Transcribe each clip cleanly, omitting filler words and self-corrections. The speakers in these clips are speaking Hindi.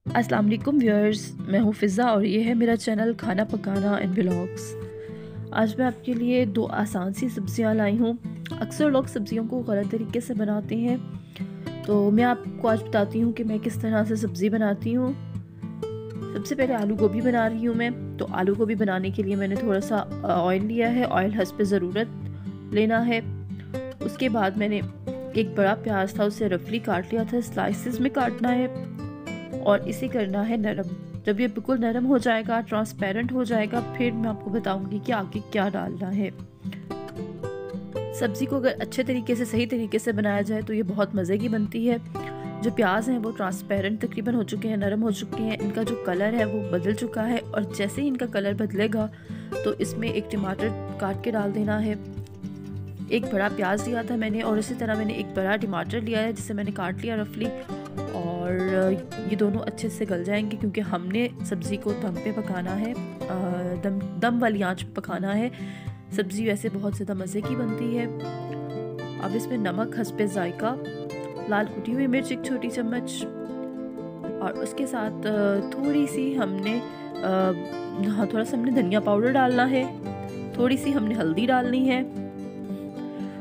अस्सलाम वालेकुम व्यूअर्स, मैं हूँ फ़िज़ा और ये है मेरा चैनल खाना पकाना एंड व्लॉग्स। आज मैं आपके लिए दो आसान सी सब्ज़ियाँ लाई हूँ। अक्सर लोग सब्ज़ियों को गलत तरीके से बनाते हैं, तो मैं आपको आज बताती हूँ कि मैं किस तरह से सब्ज़ी बनाती हूँ। सबसे पहले आलू गोभी बना रही हूँ मैं। तो आलू गोभी बनाने के लिए मैंने थोड़ा सा ऑयल लिया है। ऑयल हस्ब ज़रूरत लेना है। उसके बाद मैंने एक बड़ा प्याज था, उसे रफली काट लिया था, स्लाइसेस में काटना है और इसे करना है नरम। जब ये बिल्कुल नरम हो जाएगा, ट्रांसपेरेंट हो जाएगा, फिर मैं आपको बताऊंगी कि आगे क्या डालना है। सब्ज़ी को अगर अच्छे तरीके से, सही तरीके से बनाया जाए तो ये बहुत मज़े की बनती है। जो प्याज हैं वो ट्रांसपेरेंट तकरीबन हो चुके हैं, नरम हो चुके हैं। इनका जो कलर है वो बदल चुका है और जैसे ही इनका कलर बदलेगा तो इसमें एक टमाटर काट के डाल देना है। एक बड़ा प्याज लिया था मैंने और इसी तरह मैंने एक बड़ा टमाटर लिया है जिसे मैंने काट लिया रफली। और ये दोनों अच्छे से गल जाएंगे क्योंकि हमने सब्ज़ी को दम पे पकाना है, दम वाली आंच पे पकाना है। सब्ज़ी वैसे बहुत ज़्यादा मज़े की बनती है। अब इसमें नमक हस्बे ज़ायका, लाल कुटी हुई मिर्च एक छोटी चम्मच और उसके साथ थोड़ी सी हमने थोड़ा सा हमने धनिया पाउडर डालना है, थोड़ी सी हमने हल्दी डालनी है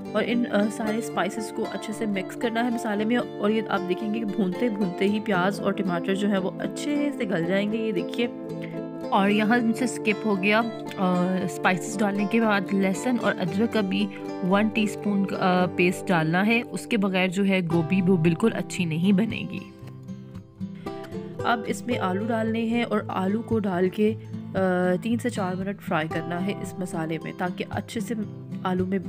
और इन सारे स्पाइसेस को अच्छे से मिक्स करना है मसाले में। और ये आप देखेंगे कि भूनते भूनते ही प्याज और टमाटर जो है वो अच्छे से गल जाएंगे, ये देखिए। और यहाँ मुझसे स्किप हो गया, स्पाइसेस डालने के बाद लहसुन और अदरक का भी 1 टीस्पून पेस्ट डालना है। उसके बगैर जो है गोभी वो बिल्कुल अच्छी नहीं बनेगी। अब इसमें आलू डालने हैं और आलू को डाल के 3 से 4 मिनट फ्राई करना है इस मसाले में, ताकि अच्छे से आलू में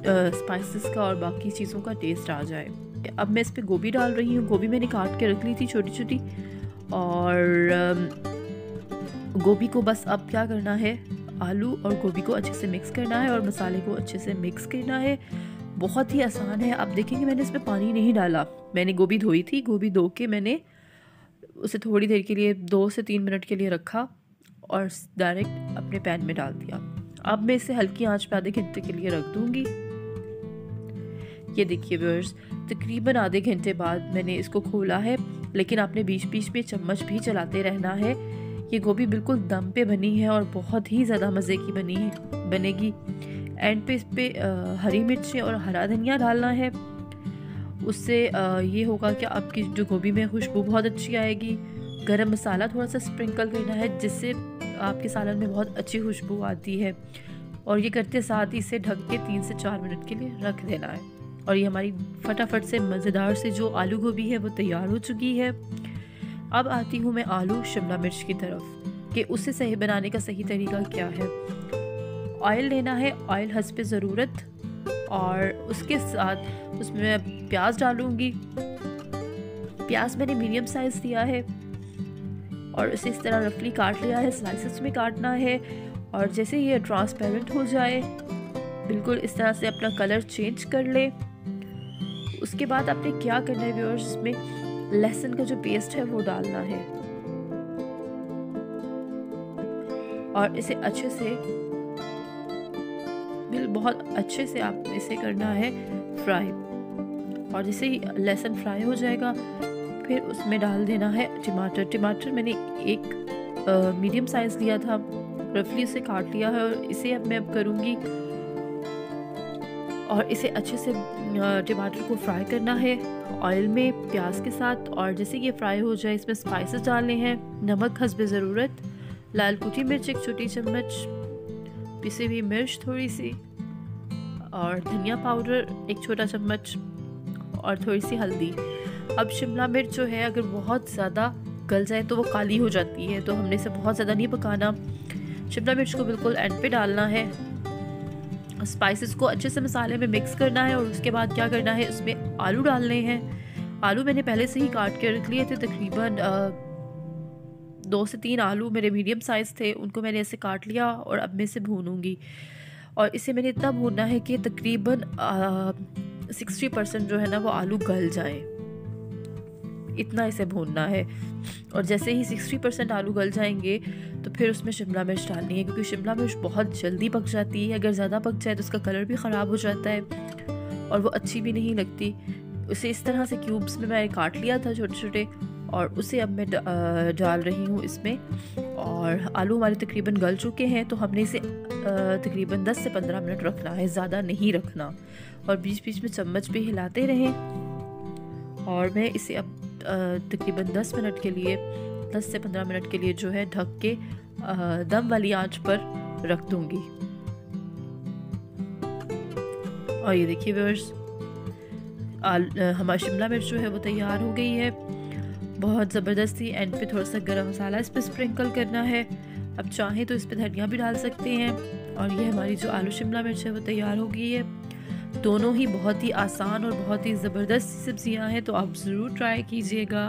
स्पाइसेस का और बाकी चीज़ों का टेस्ट आ जाए। अब मैं इस पर गोभी डाल रही हूँ। गोभी मैंने काट के रख ली थी छोटी छोटी। और गोभी को बस अब क्या करना है, आलू और गोभी को अच्छे से मिक्स करना है और मसाले को अच्छे से मिक्स करना है। बहुत ही आसान है। आप देखेंगे मैंने इसमें पानी नहीं डाला। मैंने गोभी धोई थी, गोभी धो के मैंने उसे थोड़ी देर के लिए 2 से 3 मिनट के लिए रखा और डायरेक्ट अपने पैन में डाल दिया। अब मैं इसे हल्की आंच पे आधे घंटे के लिए रख दूंगी। ये देखिए व्यूअर्स, तकरीबन आधे घंटे बाद मैंने इसको खोला है, लेकिन आपने बीच बीच में चम्मच भी चलाते रहना है। ये गोभी बिल्कुल दम पे बनी है और बहुत ही ज़्यादा मज़े की बनेगी। एंड पे इस पे हरी मिर्चें और हरा धनिया डालना है। उससे ये होगा कि आपकी जो गोभी में खुशबू बहुत अच्छी आएगी। गरम मसाला थोड़ा सा स्प्रिंकल करना है जिससे आपके सालन में बहुत अच्छी खुशबू आती है। और ये करते साथ ही इसे ढक के 3 से 4 मिनट के लिए रख देना है। और ये हमारी फटाफट से मज़ेदार से जो आलू गोभी है वो तैयार हो चुकी है। अब आती हूँ मैं आलू शिमला मिर्च की तरफ कि उसे सही बनाने का सही तरीका क्या है। ऑयल लेना है, ऑयल हस्बे ज़रूरत, और उसके साथ उसमें मैं प्याज डालूँगी। प्याज मैंने मीडियम साइज़ दिया है और इसे इस तरह रफली काट लिया है, स्लाइसेस में काटना है। और जैसे ये ट्रांसपेरेंट हो जाए, बिल्कुल इस तरह से अपना कलर चेंज कर ले। उसके बाद आपने क्या करना है व्यूअर्स, इसमें लहसुन का जो पेस्ट है वो डालना है और इसे अच्छे से बहुत अच्छे से आप इसे करना है फ्राई। और जैसे ही लहसुन फ्राई हो जाएगा फिर उसमें डाल देना है टमाटर मैंने एक मीडियम साइज़ लिया था, रफली उसे काट लिया है और इसे अब मैं करूँगी। और इसे अच्छे से टमाटर को फ्राई करना है ऑयल में प्याज के साथ। और जैसे ये फ्राई हो जाए इसमें स्पाइसेस डालने हैं, नमक हस्बे ज़रूरत, लाल कुटी मिर्च एक छोटी चम्मच, पिसी हुई मिर्च थोड़ी सी, और धनिया पाउडर एक छोटा चम्मच और थोड़ी सी हल्दी। अब शिमला मिर्च जो है अगर बहुत ज़्यादा गल जाए तो वो काली हो जाती है, तो हमने इसे बहुत ज़्यादा नहीं पकाना। शिमला मिर्च को बिल्कुल एंड पे डालना है। स्पाइसेस को अच्छे से मसाले में मिक्स करना है और उसके बाद क्या करना है, इसमें आलू डालने हैं। आलू मैंने पहले से ही काट के रख लिए थे, तकरीबन 2 से 3 आलू मेरे मीडियम साइज़ थे, उनको मैंने ऐसे काट लिया और अब मैं इसे भूनूंगी। और इसे मैंने इतना भूनना है कि तकरीबन 60% जो है ना वो आलू गल जाए, इतना इसे भूनना है। और जैसे ही 60% आलू गल जाएंगे तो फिर उसमें शिमला मिर्च डालनी है, क्योंकि शिमला मिर्च बहुत जल्दी पक जाती है। अगर ज़्यादा पक जाए तो उसका कलर भी ख़राब हो जाता है और वो अच्छी भी नहीं लगती। उसे इस तरह से क्यूब्स में मैंने काट लिया था छोटे छोटे, और उसे अब मैं डाल रही हूँ इसमें। और आलू हमारे तकरीबन गल चुके हैं, तो हमने इसे तकरीबन 10 से 15 मिनट रखना है, ज़्यादा नहीं रखना। और बीच बीच में चम्मच पे हिलाते रहें। और मैं इसे अब तकरीबन 10 से 15 मिनट के लिए जो है ढक के दम वाली आंच पर रख दूंगी। और ये देखिए व्यूअर्स, हमारी शिमला मिर्च जो है वो तैयार हो गई है, बहुत ज़बरदस्ती। एंड पे थोड़ा सा गरम मसाला इस पर स्प्रिंकल करना है, अब चाहें तो इस पर धनिया भी डाल सकते हैं। और ये हमारी जो आलू शिमला मिर्च है वो तैयार हो गई है। दोनों ही बहुत ही आसान और बहुत ही ज़बरदस्त सब्जियां हैं, तो आप ज़रूर ट्राई कीजिएगा।